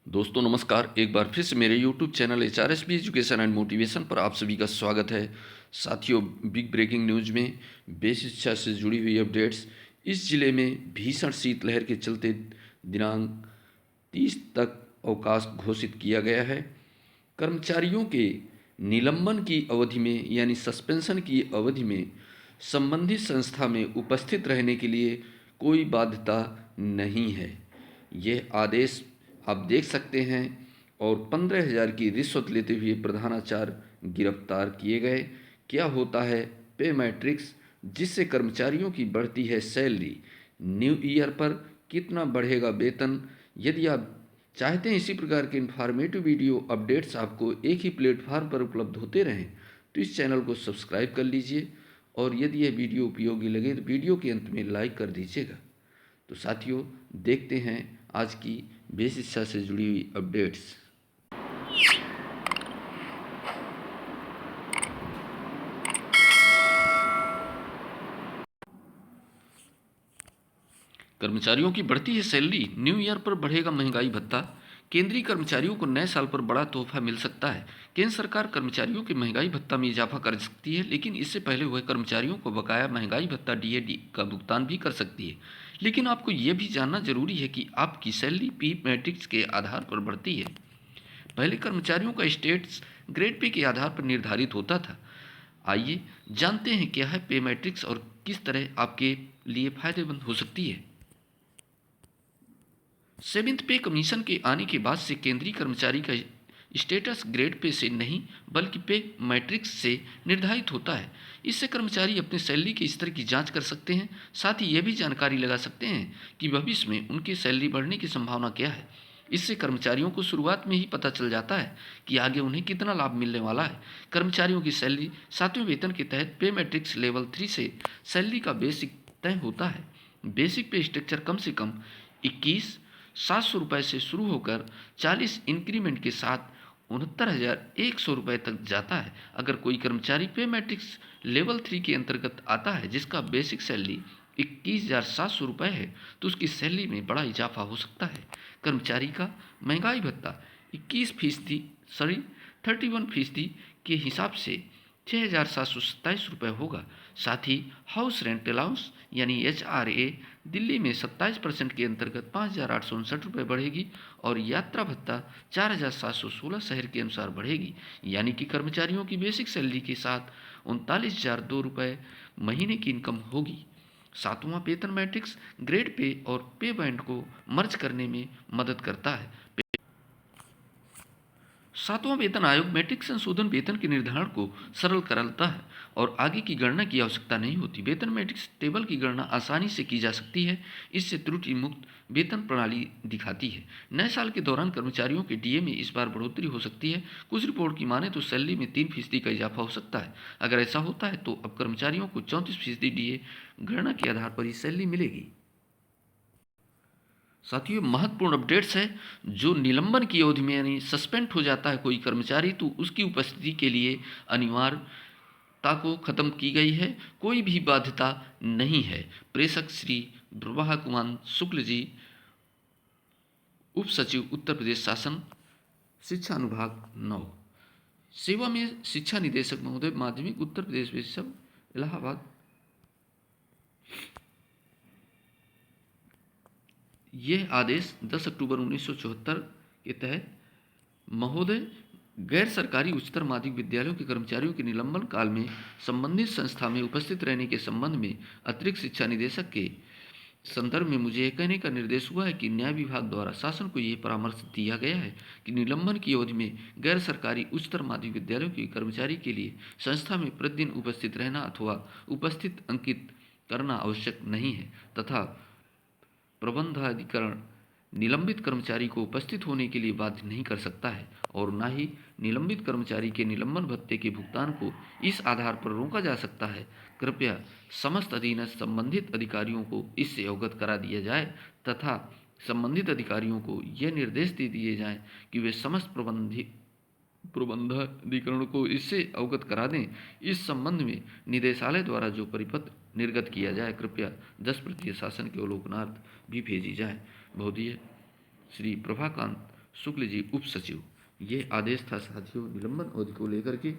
दोस्तों नमस्कार। एक बार फिर से मेरे YouTube channel HRSB education and motivation पर आप सभी का स्वागत है। साथियों, बिग ब्रेकिंग न्यूज़ में बेसिक शिक्षा से जुड़ी हुई अपडेट्स। इस जिले में भीषण शीतलहर के चलते दिनांक 30 तक अवकाश घोषित किया गया है। कर्मचारियों के निलंबन की अवधि में यानी सस्पेंशन की अवधि में संबंधित संस्था में उपस्थित रहने के लिए कोई बाध्यता नहीं है। यह आदेश आप देख सकते हैं। और 15,000 की रिश्वत लेते हुए प्रधानाचार्य गिरफ्तार किए गए। क्या होता है पे मैट्रिक्स, जिससे कर्मचारियों की बढ़ती है सैलरी। न्यू ईयर पर कितना बढ़ेगा वेतन। यदि आप चाहते हैं इसी प्रकार के इन्फॉर्मेटिव वीडियो अपडेट्स आपको एक ही प्लेटफार्म पर उपलब्ध होते रहें, तो इस चैनल को सब्सक्राइब कर लीजिए। और यदि यह वीडियो उपयोगी लगे तो वीडियो के अंत में लाइक कर दीजिएगा। तो साथियों, देखते हैं आज की बेसिक शिक्षा से जुड़ी हुई अपडेट्स। कर्मचारियों की बढ़ती है सैलरी, न्यू ईयर पर बढ़ेगा महंगाई भत्ता। केंद्रीय कर्मचारियों को नए साल पर बड़ा तोहफा मिल सकता है। केंद्र सरकार कर्मचारियों के महंगाई भत्ता में इजाफा कर सकती है, लेकिन इससे पहले वह कर्मचारियों को बकाया महंगाई भत्ता DAD का भुगतान भी कर सकती है। लेकिन आपको यह भी जानना जरूरी है कि आपकी सैलरी पी मैट्रिक्स के आधार पर बढ़ती है। पहले कर्मचारियों का स्टेट्स ग्रेड पे के आधार पर निर्धारित होता था। आइए जानते हैं क्या है पे मैट्रिक्स और किस तरह आपके लिए फायदेमंद हो सकती है। सेवेंथ पे कमीशन के आने के बाद से केंद्रीय कर्मचारी का स्टेटस ग्रेड पे से नहीं बल्कि पे मैट्रिक्स से निर्धारित होता है। इससे कर्मचारी अपने सैलरी के स्तर की जांच कर सकते हैं। साथ ही यह भी जानकारी लगा सकते हैं कि भविष्य में उनकी सैलरी बढ़ने की संभावना क्या है। इससे कर्मचारियों को शुरुआत में ही पता चल जाता है कि आगे उन्हें कितना लाभ मिलने वाला है। कर्मचारियों की सैलरी 7वें वेतन के तहत पे मैट्रिक्स लेवल 3 से सैलरी का बेसिक तय होता है। बेसिक पे स्ट्रक्चर कम से कम 21,700 रुपये से शुरू होकर 40 इंक्रीमेंट के साथ 69,100 रुपये तक जाता है। अगर कोई कर्मचारी पे मैट्रिक्स लेवल 3 के अंतर्गत आता है जिसका बेसिक सैलरी 21,700 रुपये है, तो उसकी सैलरी में बड़ा इजाफा हो सकता है। कर्मचारी का महंगाई भत्ता 21% सॉरी 31% के हिसाब से 6,727 रुपये होगा। साथ ही हाउस रेंट अलाउंस यानी HRA दिल्ली में 27% के अंतर्गत 5,859 रुपये बढ़ेगी और यात्रा भत्ता 4,716 शहर के अनुसार बढ़ेगी। यानी कि कर्मचारियों की बेसिक सैलरी के साथ 39,002 रुपये महीने की इनकम होगी। सातवां वेतन मैट्रिक्स ग्रेड पे और पे बैंड को मर्ज करने में मदद करता है। सातवां वेतन आयोग मैट्रिक संशोधन वेतन के निर्धारण को सरल करता है और आगे की गणना की आवश्यकता नहीं होती। वेतन मैट्रिक्स टेबल की गणना आसानी से की जा सकती है। इससे त्रुटि मुक्त वेतन प्रणाली दिखाती है। नए साल के दौरान कर्मचारियों के DA में इस बार बढ़ोतरी हो सकती है। कुछ रिपोर्ट की माने तो सैलरी में 3% का इजाफा हो सकता है। अगर ऐसा होता है तो अब कर्मचारियों को 34% DA गणना के आधार पर ही सैलरी मिलेगी। साथियों, महत्वपूर्ण अपडेट्स है। जो निलंबन की अवधि में यानी सस्पेंड हो जाता है कोई कर्मचारी, तो उसकी उपस्थिति के लिए अनिवार्यता को खत्म की गई है। कोई भी बाध्यता नहीं है। प्रेषक श्री प्रवाह कुमार शुक्ल जी, उप सचिव उत्तर प्रदेश शासन शिक्षा अनुभाग 9। सेवा में शिक्षा निदेशक महोदय, माध्यमिक उत्तर प्रदेश विश्व इलाहाबाद। यह आदेश 10 अक्टूबर 1974 के तहत महोदय गैर सरकारी उच्चतर माध्यमिक विद्यालयों के कर्मचारियों के निलंबन काल में संबंधित संस्था में उपस्थित रहने के संबंध में अतिरिक्त शिक्षा निदेशक के संदर्भ में मुझे यह कहने का निर्देश हुआ है कि न्याय विभाग द्वारा शासन को यह परामर्श दिया गया है कि निलंबन की अवधि में गैर सरकारी उच्चतर माध्यमिक विद्यालयों के कर्मचारी के लिए संस्था में प्रतिदिन उपस्थित रहना अथवा उपस्थित अंकित करना आवश्यक नहीं है तथा प्रबंधाधिकरण निलंबित कर्मचारी को उपस्थित होने के लिए बाध्य नहीं कर सकता है और न ही निलंबित कर्मचारी के निलंबन भत्ते के भुगतान को इस आधार पर रोका जा सकता है। कृपया समस्त अधीनस्थ संबंधित अधिकारियों को इससे अवगत करा दिया जाए तथा संबंधित अधिकारियों को यह निर्देश दे दिए जाएं कि वे समस्त प्रबंधाधिकरण को इससे अवगत करा दें। इस संबंध में निदेशालय द्वारा जो परिपत्र निर्गत किया जाए, कृपया 10 शासन के अवलोकनार्थ भी भेजी जाए। बहुदीय श्री प्रभाकांत शुक्ल जी उप सचिव। ये आदेश था साथियों निलंबन अवधि को लेकर के।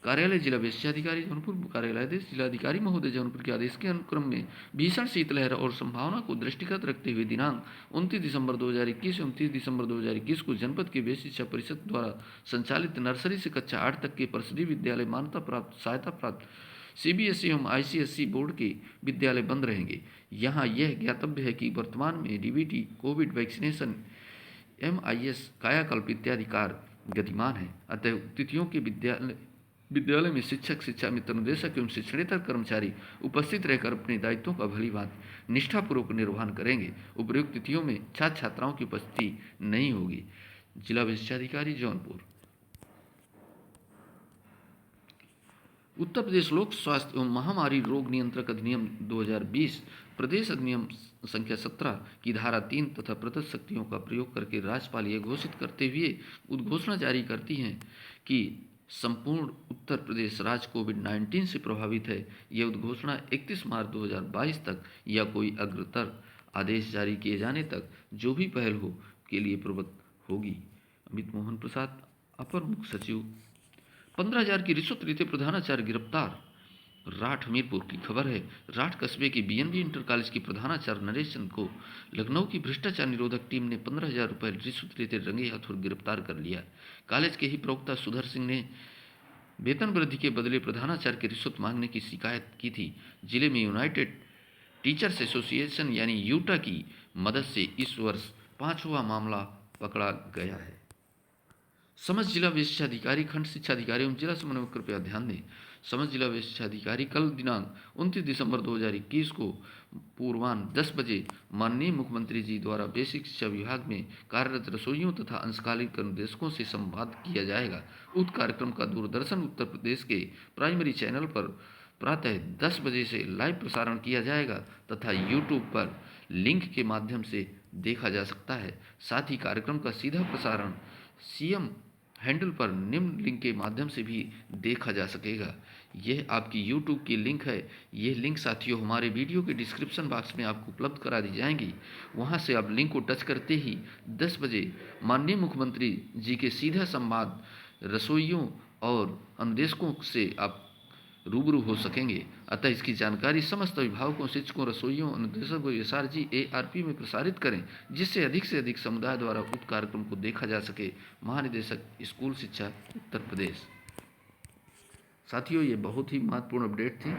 कार्यालय जिला विशेषाधिकारी जौनपुर कार्यालयाधीश जिलाधिकारी महोदय जौनपुर के आदेश के अनुक्रम में भीषण शीतलहर और संभावना को दृष्टिगत रखते हुए दिनांक 29 दिसंबर 2021 से 29 दिसंबर 2021 को जनपद के बेसिक शिक्षा परिषद द्वारा संचालित नर्सरी से कक्षा 8 तक के परिषदीय विद्यालय मान्यता प्राप्त सहायता प्राप्त सीबीएसई एवं आईसीएसई बोर्ड के विद्यालय बंद रहेंगे। यहाँ यह ज्ञातव्य है कि वर्तमान में डीबीटी, कोविड वैक्सीनेशन, एमआईएस, कायाकल्प इत्यादि कार्य गतिमान है। अतः तिथियों के विद्यालय में शिक्षक, शिक्षा मित्र, निर्देशक एवं शिक्षणेतर कर्मचारी उपस्थित रहकर अपने दायित्वों का भलीभांति निष्ठापूर्वक निर्वहन करेंगे। उपयुक्त तिथियों में छात्र छात्राओं की उपस्थिति नहीं होगी। जिला विशेषाधिकारी जौनपुर। उत्तर प्रदेश लोक स्वास्थ्य एवं महामारी रोग नियंत्रक अधिनियम 2020 प्रदेश अधिनियम संख्या 17 की धारा 3 तथा प्रदत्त शक्तियों का प्रयोग करके राज्यपाल यह घोषित करते हुए उद्घोषणा जारी करती हैं कि संपूर्ण उत्तर प्रदेश राज्य कोविड-19 से प्रभावित है। यह उद्घोषणा 31 मार्च 2022 तक या कोई अग्रतर आदेश जारी किए जाने तक जो भी पहल हो के लिए प्रवृत्त होगी। अमित मोहन प्रसाद, अपर मुख्य सचिव। 15,000 की रिश्वत लेते प्रधानाचार्य गिरफ्तार। राठ हमीरपुर की खबर है। राठ कस्बे के बीएनबी इंटर कॉलेज के प्रधानाचार्य नरेश चंद को लखनऊ की भ्रष्टाचार निरोधक टीम ने 15,000 रुपये रिश्वत लेते रंगे हाथों गिरफ्तार कर लिया। कॉलेज के ही प्रवक्ता सुधर सिंह ने वेतन वृद्धि के बदले प्रधानाचार्य की रिश्वत मांगने की शिकायत की थी। जिले में यूनाइटेड टीचर्स एसोसिएशन यानी यूटा की मदद से इस वर्ष 5वां मामला पकड़ा गया है। समस्त जिला विशेषाधिकारी, खंड शिक्षा अधिकारी एवं जिला समन्वयक कृपया ध्यान दें। समस्त जिला विशेषाधिकारी कल दिनांक 29 दिसंबर 2021 को पूर्वान्ह 10 बजे माननीय मुख्यमंत्री जी द्वारा बेसिक शिक्षा विभाग में कार्यरत रसोइयों तथा अंशकालीन कर्मदेशकों से संवाद किया जाएगा। उक्त कार्यक्रम का दूरदर्शन उत्तर प्रदेश के प्राइमरी चैनल पर प्रातः 10 बजे से लाइव प्रसारण किया जाएगा तथा यूट्यूब पर लिंक के माध्यम से देखा जा सकता है। साथ ही कार्यक्रम का सीधा प्रसारण सीएम हैंडल पर निम्न लिंक के माध्यम से भी देखा जा सकेगा। यह आपकी यूट्यूब की लिंक है। यह लिंक साथियों हमारे वीडियो के डिस्क्रिप्शन बॉक्स में आपको उपलब्ध करा दी जाएंगी। वहां से आप लिंक को टच करते ही 10 बजे माननीय मुख्यमंत्री जी के सीधा संवाद रसोइयों और अनुदेशकों से आप रूबरू हो सकेंगे। अतः इसकी जानकारी समस्त अभिभावकों, शिक्षकों, रसोइयों, अनुदेशकों, एसआरजी, एआरपी में प्रसारित करें जिससे अधिक से अधिक समुदाय द्वारा उक्त कार्यक्रम को देखा जा सके। महानिदेशक स्कूल शिक्षा उत्तर प्रदेश। साथियों, ये बहुत ही महत्वपूर्ण अपडेट थी।